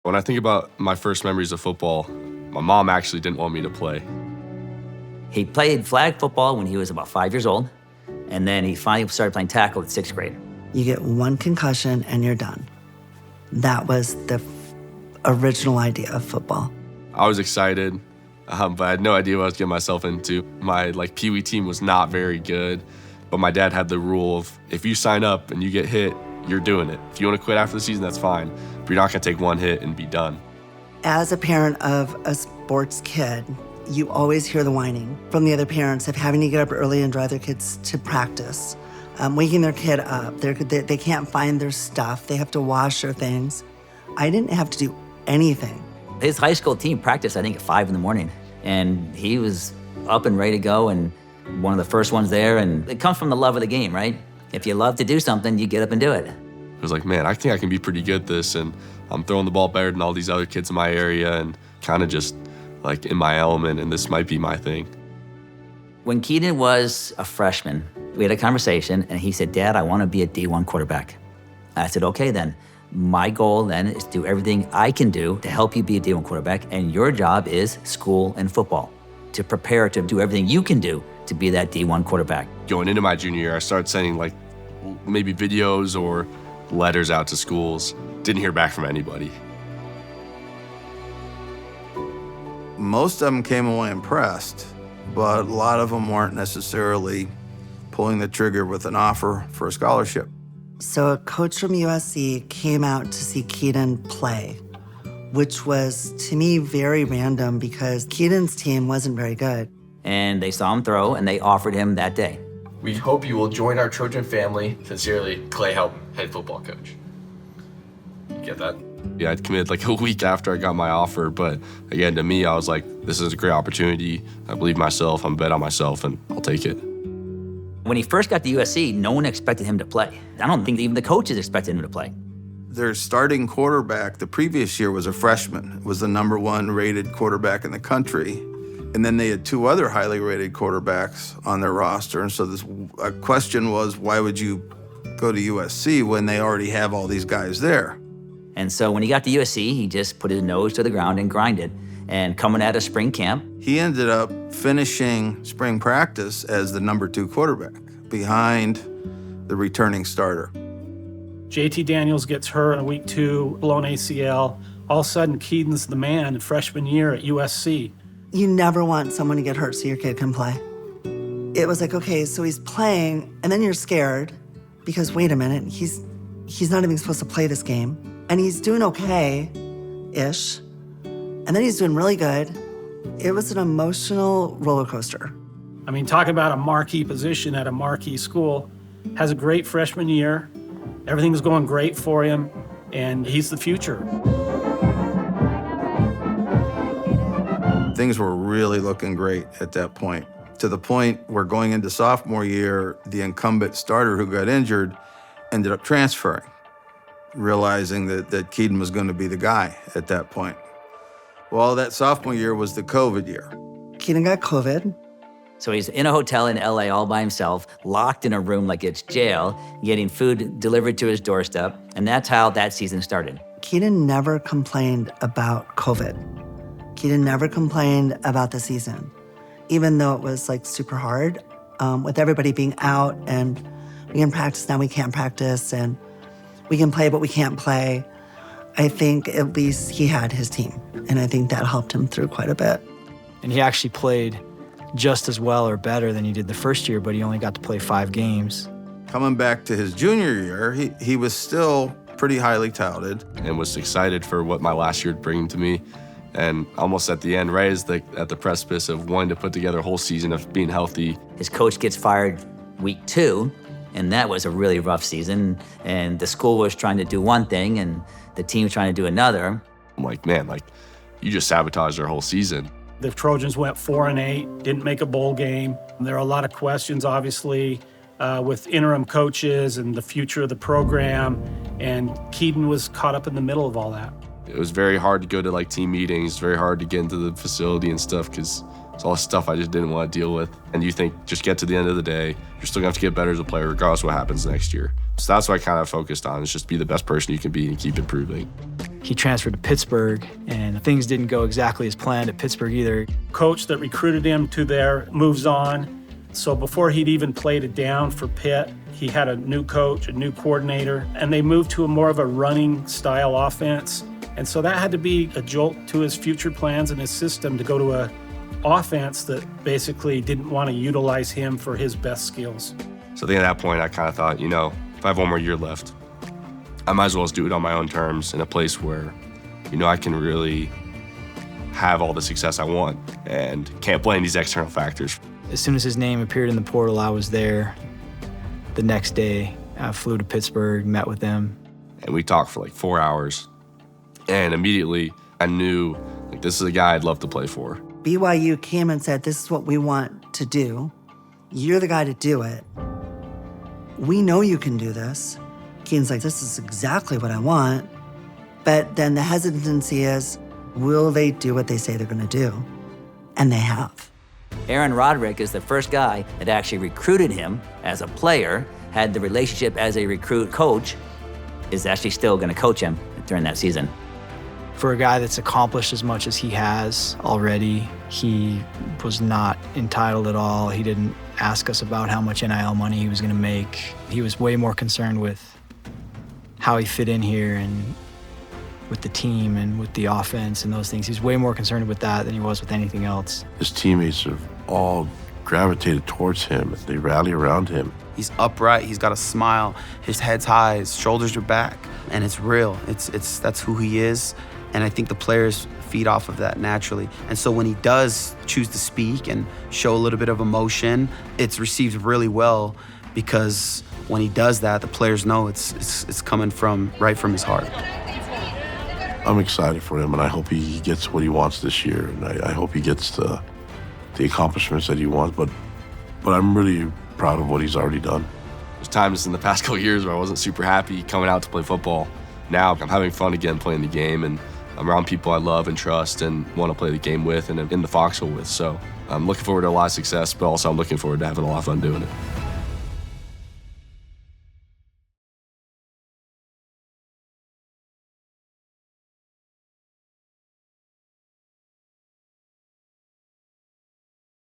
When I think about my first memories of football, my mom actually didn't want me to play. He played flag football when he was about 5 years old, and then he finally started playing tackle at 6th grade. You get one concussion and you're done. That was the original idea of football. I was excited, but I had no idea what I was getting myself into. My Pee Wee team was not very good, but my dad had the rule of if you sign up and you get hit, you're doing it. If you want to quit after the season, that's fine, but you're not going to take one hit and be done. As a parent of a sports kid, you always hear the whining from the other parents of having to get up early and drive their kids to practice, waking their kid up. They can't find their stuff. They have to wash their things. I didn't have to do anything. His high school team practiced, I think, at 5 in the morning, and he was up and ready to go and one of the first ones there, and it comes from the love of the game, right? If you love to do something, you get up and do it. It was like, man, I think I can be pretty good at this, and I'm throwing the ball better than all these other kids in my area and kind of just in my element, and this might be my thing. When Kedon was a freshman, we had a conversation, and he said, Dad, I want to be a D1 quarterback. I said, okay then. My goal then is to do everything I can do to help you be a D1 quarterback, and your job is school and football, to prepare to do everything you can do to be that D1 quarterback. Going into my junior year, I started sending maybe videos or letters out to schools. Didn't hear back from anybody. Most of them came away impressed, but a lot of them weren't necessarily pulling the trigger with an offer for a scholarship. So a coach from USC came out to see Kedon play, which was, to me, very random because Kedon's team wasn't very good. And they saw him throw, and they offered him that day. We hope you will join our Trojan family. Sincerely, Clay Helton, head football coach. You get that? Yeah, I'd committed a week after I got my offer, but again, to me, I was like, this is a great opportunity. I believe in myself, I'm bet on myself, and I'll take it. When he first got to USC, no one expected him to play. I don't think even the coaches expected him to play. Their starting quarterback the previous year was a freshman. It was the #1 rated quarterback in the country. And then they had 2 other highly rated quarterbacks on their roster. And so a question was, why would you go to USC when they already have all these guys there? And so when he got to USC, he just put his nose to the ground and grinded. And coming out of spring camp, he ended up finishing spring practice as the #2 quarterback behind the returning starter. JT Daniels gets hurt in week 2, blown ACL. All of a sudden, Kedon's the man in freshman year at USC. You never want someone to get hurt so your kid can play. It was like, okay, so he's playing, and then you're scared because, wait a minute, he's not even supposed to play this game. And he's doing okay-ish. And then he's doing really good. It was an emotional roller coaster. I mean, talk about a marquee position at a marquee school. Has a great freshman year. Everything's going great for him, and he's the future. Things were really looking great at that point, to the point where going into sophomore year, the incumbent starter who got injured ended up transferring, realizing that Kedon was going to be the guy at that point. Well, that sophomore year was the COVID year. Kedon got COVID. So he's in a hotel in LA all by himself, locked in a room like it's jail, getting food delivered to his doorstep, and that's how that season started. Kedon never complained about COVID. Kedon never complained about the season, even though it was super hard with everybody being out and we can practice, now we can't practice, and we can play, but we can't play. I think at least he had his team, and I think that helped him through quite a bit. And he actually played just as well or better than he did the first year, but he only got to play 5 games. Coming back to his junior year, he was still pretty highly touted. And was excited for what my last year would bring to me. And almost at the end, right at the precipice of wanting to put together a whole season of being healthy. His coach gets fired week 2, and that was a really rough season. And the school was trying to do one thing, and the team was trying to do another. I'm like, man, you just sabotaged our whole season. The Trojans went 4-8, didn't make a bowl game. There are a lot of questions, obviously, with interim coaches and the future of the program, and Kedon was caught up in the middle of all that. It was very hard to go to team meetings, very hard to get into the facility and stuff because it's all stuff I just didn't want to deal with. And you think, just get to the end of the day, you're still gonna have to get better as a player regardless of what happens next year. So that's what I kind of focused on, is just be the best person you can be and keep improving. he transferred to Pittsburgh, and things didn't go exactly as planned at Pittsburgh either. Coach that recruited him to there moves on. So before he'd even played it down for Pitt, he had a new coach, a new coordinator, and they moved to a more of a running style offense. And so that had to be a jolt to his future plans and his system to go to a offense that basically didn't want to utilize him for his best skills. So then at that point, I kind of thought, if I have one more year left, I might as well just do it on my own terms in a place where, I can really have all the success I want and can't blame these external factors. As soon as his name appeared in the portal, I was there. The next day, I flew to Pittsburgh, met with them. And we talked for like 4 hours. And immediately, I knew this is a guy I'd love to play for. BYU came and said, this is what we want to do. You're the guy to do it. We know you can do this. Kedon's like, this is exactly what I want. But then the hesitancy is, will they do what they say they're going to do? And they have. Aaron Roderick is the first guy that actually recruited him as a player, had the relationship as a recruit coach, is actually still going to coach him during that season. For a guy that's accomplished as much as he has already, he was not entitled at all. He didn't ask us about how much NIL money he was going to make. He was way more concerned with how he fit in here and with the team and with the offense and those things. He's way more concerned with that than he was with anything else. His teammates have all gravitated towards him. They rally around him. He's upright, he's got a smile, his head's high, his shoulders are back, and it's real. That's who he is, and I think the players feed off of that naturally. And so when he does choose to speak and show a little bit of emotion, it's received really well, because when he does that, the players know it's coming right from his heart. I'm excited for him, and I hope he gets what he wants this year, and I hope he gets the accomplishments that he wants, but I'm really proud of what he's already done. There's times in the past couple of years where I wasn't super happy coming out to play football. Now I'm having fun again playing the game, and I'm around people I love and trust and want to play the game with and in the foxhole with. So I'm looking forward to a lot of success, but also I'm looking forward to having a lot of fun doing it.